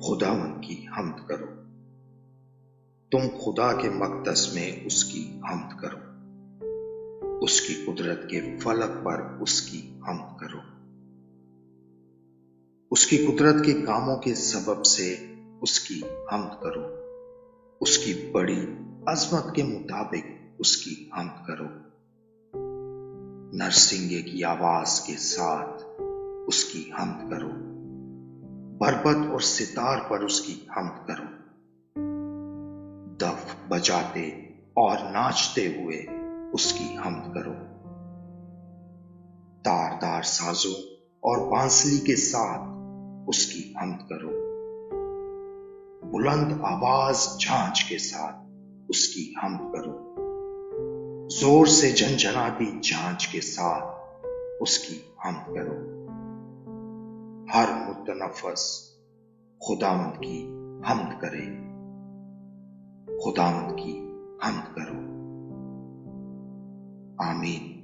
खुदावंद की हम्द करो। तुम खुदा के मक़दस में उसकी हम्द करो, उसकी कुदरत के फलक पर उसकी हम्द करो। उसकी कुदरत के कामों के सबब से उसकी हम्द करो, उसकी बड़ी अज़मत के मुताबिक उसकी हम्द करो। नरसिंगे की आवाज के साथ उसकी हम्द करो, बरबत और सितार पर उसकी हम्द करो। दफ बजाते और नाचते हुए उसकी हम्द करो। तारदार साजों और बांसुरी के साथ उसकी हम्द करो। बुलंद आवाज झांझ के साथ उसकी हम्द करो। जोर से झंझनाती झांझ के साथ उसकी हम्द करो। हर मुतनफस खुदावंद की हम्द करे, खुदावंद की हम्द करो। आमीन।